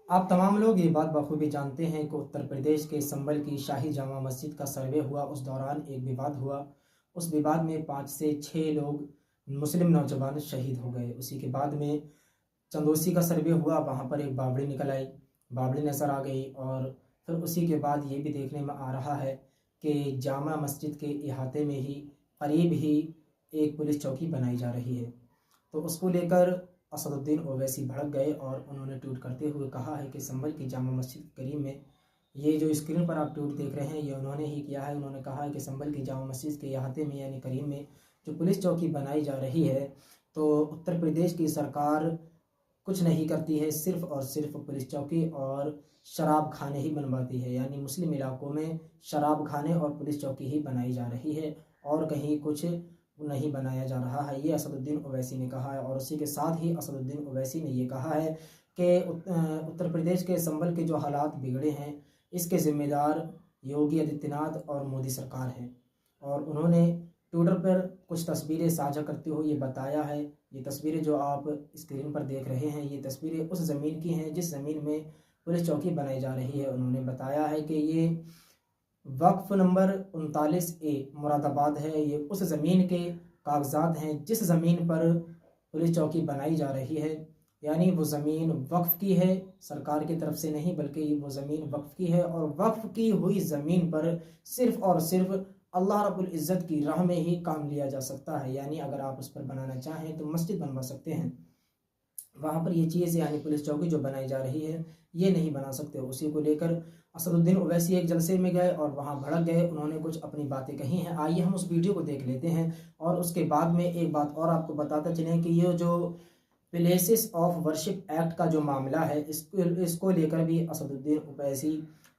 आप तमाम लोग ये बात बखूबी जानते हैं कि उत्तर प्रदेश के संभल की शाही जामा मस्जिद का सर्वे हुआ। उस दौरान एक विवाद हुआ। उस विवाद में 5 से 6 लोग मुस्लिम नौजवान शहीद हो गए। उसी के बाद में चंदोसी का सर्वे हुआ, वहाँ पर एक बावड़ी निकल आई, बावड़ी नज़र आ गई। और फिर उसी के बाद ये भी देखने में आ रहा है कि जामा मस्जिद के इहाते में ही करीब ही एक पुलिस चौकी बनाई जा रही है। तो उसको लेकर असदुद्दीन ओवैसी भड़क गए और उन्होंने ट्वीट करते हुए कहा है कि संभल की जामा मस्जिद करीम में, ये जो स्क्रीन पर आप ट्वीट देख रहे हैं ये उन्होंने ही किया है। उन्होंने कहा है कि संभल की जामा मस्जिद के इहाते में यानी करीम में जो पुलिस चौकी बनाई जा रही है, तो उत्तर प्रदेश की सरकार कुछ नहीं करती है, सिर्फ़ और सिर्फ पुलिस चौकी और शराब खाने ही बनवाती है। यानी मुस्लिम इलाकों में शराब खाने और पुलिस चौकी ही बनाई जा रही है और कहीं कुछ नहीं बनाया जा रहा है। ये असदुद्दीन ओवैसी ने कहा है। और उसी के साथ ही असदुद्दीन ओवैसी ने ये कहा है कि उत्तर प्रदेश के संभल के जो हालात बिगड़े हैं इसके ज़िम्मेदार योगी आदित्यनाथ और मोदी सरकार है। और उन्होंने ट्विटर पर कुछ तस्वीरें साझा करते हुए ये बताया है, ये तस्वीरें जो आप स्क्रीन पर देख रहे हैं ये तस्वीरें उस ज़मीन की हैं जिस ज़मीन में पुलिस चौकी बनाई जा रही है। उन्होंने बताया है कि ये वक्फ नंबर 39A मुरादाबाद है। ये उस ज़मीन के कागजात हैं जिस ज़मीन पर पुलिस चौकी बनाई जा रही है। यानी वो ज़मीन वक्फ की है, सरकार की तरफ से नहीं, बल्कि वो ज़मीन वक्फ की है। और वक्फ की हुई ज़मीन पर सिर्फ़ और सिर्फ अल्लाह रब्बुल इज़्ज़त की राह में ही काम लिया जा सकता है। यानी अगर आप उस पर बनाना चाहें तो मस्जिद बनवा सकते हैं, वहाँ पर ये चीज़ यानी पुलिस चौकी जो बनाई जा रही है ये नहीं बना सकते। उसी को लेकर असदुद्दीन ओवैसी एक जलसे में गए और वहाँ भड़क गए। उन्होंने कुछ अपनी बातें कही हैं, आइए हम उस वीडियो को देख लेते हैं। और उसके बाद में एक बात और आपको बताता चलें कि ये जो प्लेसेस ऑफ वर्शिप एक्ट का जो मामला है इसको लेकर भी असदुद्दीन ओवैसी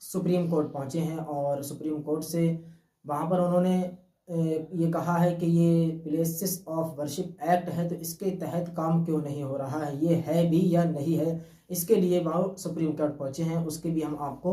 सुप्रीम कोर्ट पहुँचे हैं। और सुप्रीम कोर्ट से वहाँ पर उन्होंने ये कहा है कि ये प्लेसेस ऑफ वर्शिप एक्ट है तो इसके तहत काम क्यों नहीं हो रहा है, ये है भी या नहीं है, इसके लिए वह सुप्रीम कोर्ट पहुंचे हैं। उसके भी हम आपको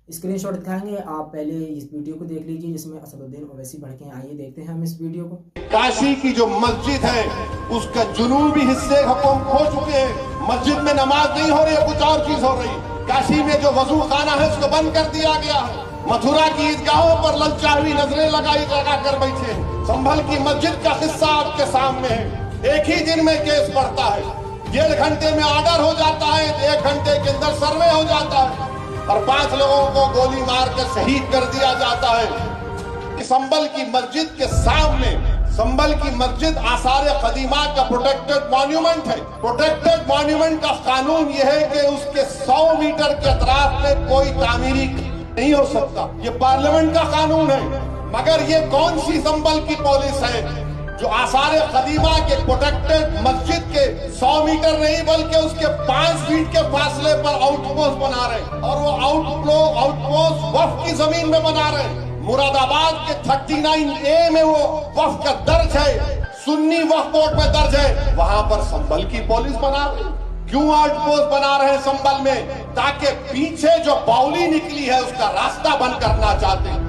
स्क्रीनशॉट दिखाएंगे। आप पहले इस वीडियो को देख लीजिए जिसमें असदुद्दीन ओवैसी भड़के हैं। आइए देखते हैं हम इस वीडियो को। काशी की जो मस्जिद है उसका जुनूबी हिस्से हुकूम खो चुके हैं, मस्जिद में नमाज नहीं हो रही है, कुछ और चीज हो रही। काशी में जो वजू खाना है उसको बंद कर दिया गया है। मथुरा की ईदगाहों पर ललचावी नजरें लगा कर बैठे। संभल की मस्जिद का हिस्सा आपके सामने है। एक ही दिन में केस बढ़ता है, 1.5 घंटे में ऑर्डर हो जाता है, 1 घंटे के अंदर सर्वे हो जाता है और 5 लोगों को गोली मार कर शहीद कर दिया जाता है। संभल की मस्जिद के सामने, संभल की मस्जिद आसार कदीमा का प्रोटेक्टेड मॉन्यूमेंट है। प्रोटेक्टेड मॉन्यूमेंट का कानून यह है कि उसके 100 मीटर के अतराफ में कोई तामीरी नहीं हो सकता, ये पार्लियामेंट का कानून है। मगर ये कौन सी संभल की पुलिस है जो आसार कदीमा के प्रोटेक्टेड मस्जिद के 100 मीटर नहीं बल्कि उसके 5 फीट के फासले पर आउटपोस्ट बना रहे, और वो आउटपोस्ट वक्फ की जमीन में बना रहे। मुरादाबाद के 39A में वो वक्फ का दर्ज है, सुन्नी वक्फ बोर्ड में दर्ज है, वहां पर संभल की पुलिस बना रही। क्यों आउटपोस्ट बना रहे हैं संभल में? ताकि पीछे जो बाउली निकली है उसका रास्ता बंद करना चाहते हैं।